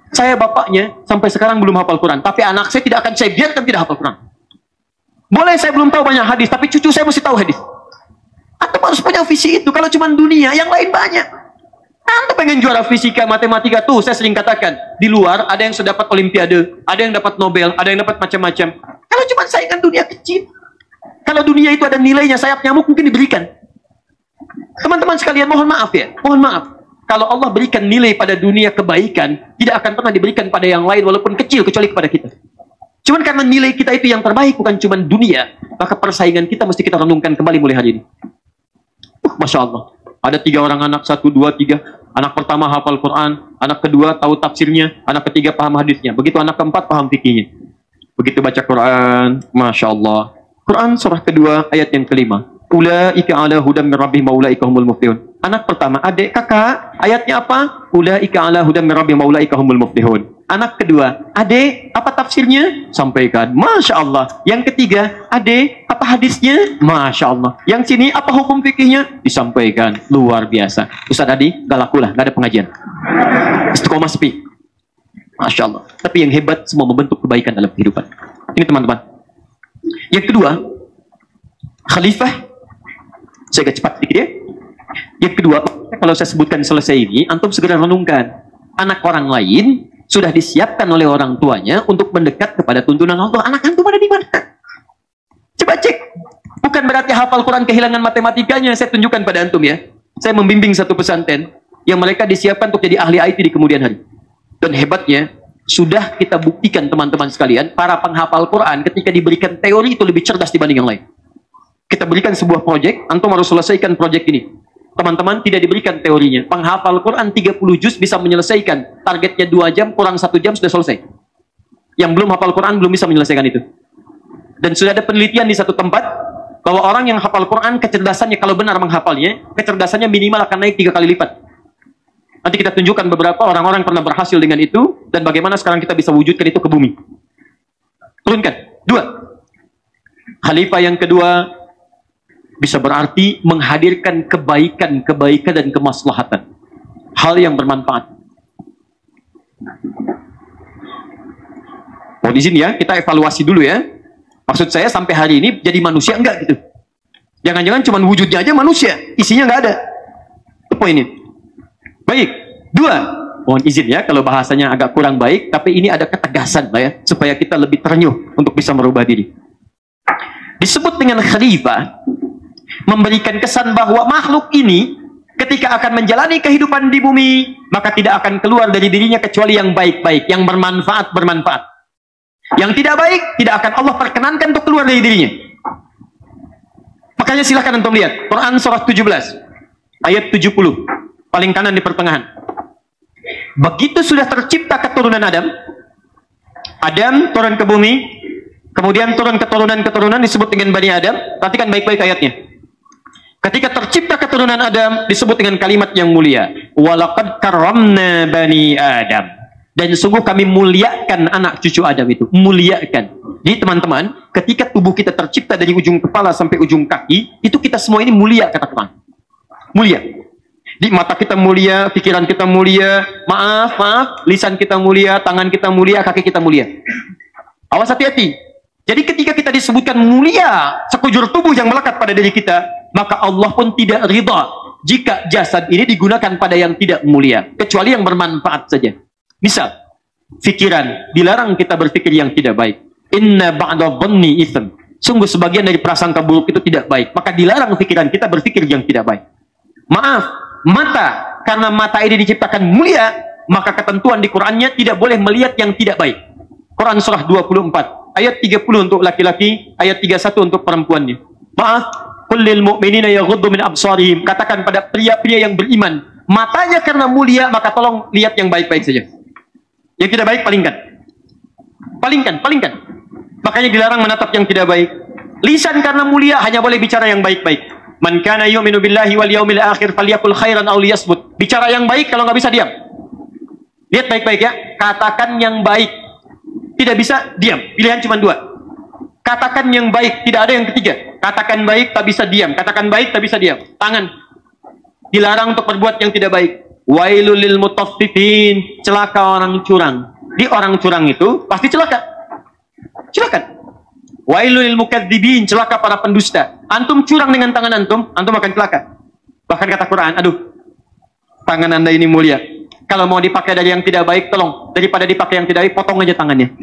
Saya bapaknya sampai sekarang belum hafal Quran, tapi anak saya tidak akan saya biarkan tidak hafal Quran. Boleh saya belum tahu banyak hadis, tapi cucu saya mesti tahu hadis. Antum harus punya visi itu. Kalau cuma dunia, yang lain banyak. Antum pengen juara fisika, matematika tuh, saya sering katakan, di luar ada yang sudah dapat olimpiade, ada yang dapat Nobel, ada yang dapat macam-macam. Kalau cuma saingan dunia kecil. Kalau dunia itu ada nilainya, sayap nyamuk mungkin diberikan. Teman-teman sekalian, mohon maaf ya, mohon maaf. Kalau Allah berikan nilai pada dunia kebaikan, tidak akan pernah diberikan pada yang lain, walaupun kecil, kecuali kepada kita. Cuman karena nilai kita itu yang terbaik, bukan cuma dunia, maka persaingan kita mesti kita renungkan kembali mulai hari ini. Masya Allah. Ada 3 orang anak, 1, 2, 3. Anak pertama hafal Quran, anak kedua tahu tafsirnya, anak ketiga paham hadisnya. Begitu anak keempat paham fikihnya. Begitu baca Quran, Masya Allah. Quran surah kedua ayat yang kelima. Ulaika ala hudam min rabbihim wa ulaika humul muflihun. Anak pertama, adik, kakak, ayatnya apa? Ulaika ala hudam min rabbihim wa ulaika humul muflihun. Anak kedua, adik, apa tafsirnya? Sampaikan. Masya Allah. Yang ketiga, adik, apa hadisnya? Masya Allah. Yang sini, apa hukum fikihnya? Disampaikan. Luar biasa. Ustaz Adi, gak lakulah, gak ada pengajian. Istiqomah sepi. Masya Allah. Tapi yang hebat, semua membentuk kebaikan dalam kehidupan. Ini teman-teman. Yang kedua, khalifah. Saya agak cepat sedikit ya. Yang kedua, kalau saya sebutkan selesai ini, antum segera renungkan. Anak orang lain sudah disiapkan oleh orang tuanya untuk mendekat kepada tuntunan Allah. Anak antum ada di mana? Coba cek. Bukan berarti hafal Quran kehilangan matematikanya. Saya tunjukkan pada antum ya. Saya membimbing satu pesantren yang mereka disiapkan untuk jadi ahli IT di kemudian hari. Dan hebatnya, sudah kita buktikan teman-teman sekalian, para penghafal Quran ketika diberikan teori itu lebih cerdas dibanding yang lain. Kita berikan sebuah proyek, antum harus selesaikan proyek ini. Teman-teman tidak diberikan teorinya. Penghafal Quran 30 juz bisa menyelesaikan. Targetnya 2 jam, kurang 1 jam sudah selesai. Yang belum hafal Quran belum bisa menyelesaikan itu. Dan sudah ada penelitian di satu tempat, bahwa orang yang hafal Quran, kecerdasannya kalau benar menghafalnya, kecerdasannya minimal akan naik 3 kali lipat. Nanti kita tunjukkan beberapa orang-orang yang pernah berhasil dengan itu, dan bagaimana sekarang kita bisa wujudkan itu ke bumi. Turunkan. 2. Khalifah yang kedua, bisa berarti menghadirkan kebaikan dan kemaslahatan. Hal yang bermanfaat. Mohon izin ya, kita evaluasi dulu ya. Maksud saya sampai hari ini jadi manusia enggak gitu. Jangan-jangan cuma wujudnya aja manusia, isinya enggak ada. Itu poinnya. Baik. 2. Mohon izin ya, kalau bahasanya agak kurang baik, tapi ini ada ketegasan lah ya, supaya kita lebih terenyuh untuk bisa merubah diri. Disebut dengan khalifah, memberikan kesan bahwa makhluk ini ketika akan menjalani kehidupan di bumi, maka tidak akan keluar dari dirinya kecuali yang baik-baik, yang bermanfaat. Yang tidak baik, tidak akan Allah perkenankan untuk keluar dari dirinya. Makanya silakan antum lihat Quran surah 17 ayat 70, paling kanan di pertengahan. Begitu sudah tercipta keturunan Adam turun ke bumi, kemudian turun keturunan disebut dengan Bani Adam. Perhatikan baik-baik ayatnya. Ketika tercipta keturunan Adam disebut dengan kalimat yang mulia. Walaqad karramna bani Adam. Dan sungguh kami muliakan anak cucu Adam itu. Muliakan. Jadi teman-teman, ketika tubuh kita tercipta dari ujung kepala sampai ujung kaki, itu kita semua ini mulia kata Quran. Mulia. Di mata kita mulia, pikiran kita mulia, maaf, lisan kita mulia, tangan kita mulia, kaki kita mulia. Awas hati-hati. Jadi ketika kita disebutkan mulia sekujur tubuh yang melekat pada diri kita, maka Allah pun tidak ridha jika jasad ini digunakan pada yang tidak mulia, kecuali yang bermanfaat saja. Misal, fikiran, dilarang kita berpikir yang tidak baik. Inna ba'da dhanni itsm. Sungguh sebagian dari prasangka buruk itu tidak baik, maka dilarang pikiran kita berpikir yang tidak baik. Maaf, mata, karena mata ini diciptakan mulia, maka ketentuan di Qur'annya tidak boleh melihat yang tidak baik. Quran surah 24, ayat 30 untuk laki-laki, ayat 31 untuk perempuannya. Maaf, qul lil mu'minina yaghuddu min absarihim. Katakan pada pria-pria yang beriman, matanya karena mulia, maka tolong lihat yang baik-baik saja. Yang tidak baik palingkan. Palingkan. Makanya dilarang menatap yang tidak baik. Lisan karena mulia hanya boleh bicara yang baik-baik. Man kana yu'minu billahi wal yawmil akhir falyakul khairan aw liyasmut. Bicara yang baik, kalau nggak bisa diam. Lihat baik-baik ya, katakan yang baik. Tidak bisa diam, pilihan cuma dua. Katakan yang baik, tidak ada yang ketiga. Katakan baik, tak bisa diam. Katakan baik, tak bisa diam. Tangan. Dilarang untuk berbuat yang tidak baik. Wailul lil mutaffifin. Celaka orang curang. Di orang curang itu pasti celaka. Celaka. Wailul lil mukadzibin. Celaka para pendusta. Antum curang dengan tangan antum akan celaka. Bahkan kata Quran, aduh, tangan anda ini mulia. Kalau mau dipakai dari yang tidak baik, tolong. Daripada dipakai yang tidak baik, potong aja tangannya.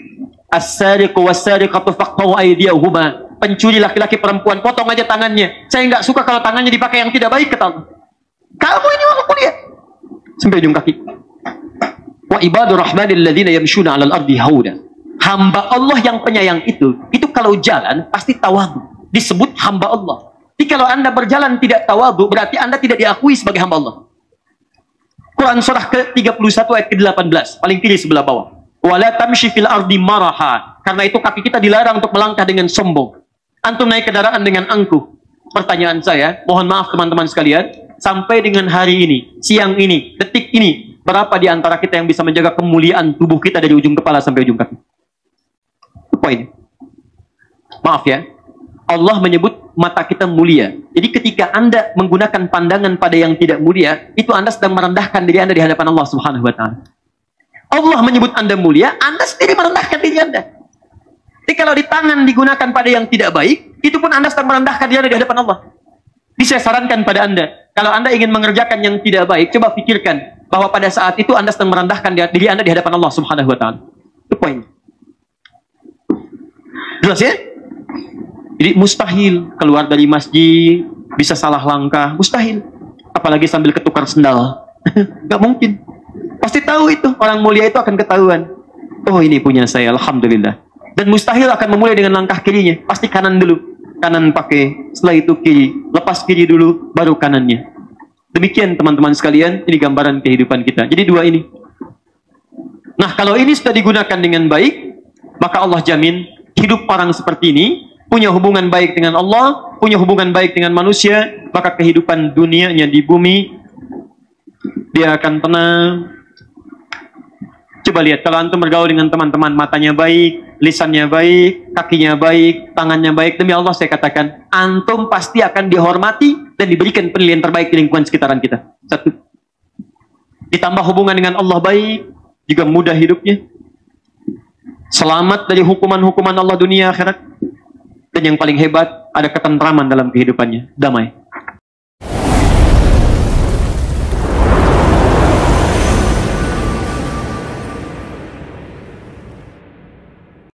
As-sariqu was-sariqatu faqtahu aydiyahuma. Pencuri laki-laki perempuan, potong aja tangannya. Saya nggak suka kalau tangannya dipakai yang tidak baik, kata Allah. Kamu ini orang mulia. Sampai ujung kaki. Wa ibadur rahmanil ladzina yamshuna 'alal ardi hauda. Hamba Allah yang penyayang itu kalau jalan pasti tawadhu. Disebut hamba Allah. Jadi kalau Anda berjalan tidak tawadhu, berarti Anda tidak diakui sebagai hamba Allah. Quran surah ke-31 ayat ke-18, paling kiri sebelah bawah. Wala tamshi fil ardi maraha. Karena itu kaki kita dilarang untuk melangkah dengan sombong. Antum naik kendaraan dengan angkuh. Pertanyaan saya, mohon maaf teman-teman sekalian, sampai dengan hari ini, siang ini, detik ini, berapa di antara kita yang bisa menjaga kemuliaan tubuh kita dari ujung kepala sampai ujung kaki? Itu poin. Maaf ya, Allah menyebut mata kita mulia. Jadi ketika Anda menggunakan pandangan pada yang tidak mulia, itu Anda sedang merendahkan diri Anda di hadapan Allah Subhanahu wa taala. Allah menyebut Anda mulia, Anda sendiri merendahkan diri Anda. Jadi kalau di tangan digunakan pada yang tidak baik, itu pun Anda sedang merendahkan diri Anda di hadapan Allah. Jadi saya sarankan pada Anda, kalau Anda ingin mengerjakan yang tidak baik, coba pikirkan bahwa pada saat itu Anda sedang merendahkan diri Anda di hadapan Allah Subhanahu wa taala. Itu poin. Jelas ya? Jadi mustahil keluar dari masjid bisa salah langkah, mustahil. Apalagi sambil ketukar sendal. Gak mungkin. Pasti tahu itu, orang mulia itu akan ketahuan. Oh ini punya saya, alhamdulillah. Dan mustahil akan memulai dengan langkah kirinya. Pasti kanan dulu. Kanan pakai, setelah itu kiri. Lepas kiri dulu, baru kanannya. Demikian teman-teman sekalian, ini gambaran kehidupan kita. Jadi dua ini. Nah kalau ini sudah digunakan dengan baik, maka Allah jamin hidup orang seperti ini punya hubungan baik dengan Allah, punya hubungan baik dengan manusia, maka kehidupan dunianya di bumi dia akan tenang. Coba lihat, kalau antum bergaul dengan teman-teman, matanya baik, lisannya baik, kakinya baik, tangannya baik, demi Allah saya katakan, antum pasti akan dihormati dan diberikan penilaian terbaik di lingkungan sekitaran kita. Satu. Ditambah hubungan dengan Allah baik, juga mudah hidupnya. Selamat dari hukuman-hukuman Allah dunia akhirat. Dan yang paling hebat, ada ketentraman dalam kehidupannya. Damai.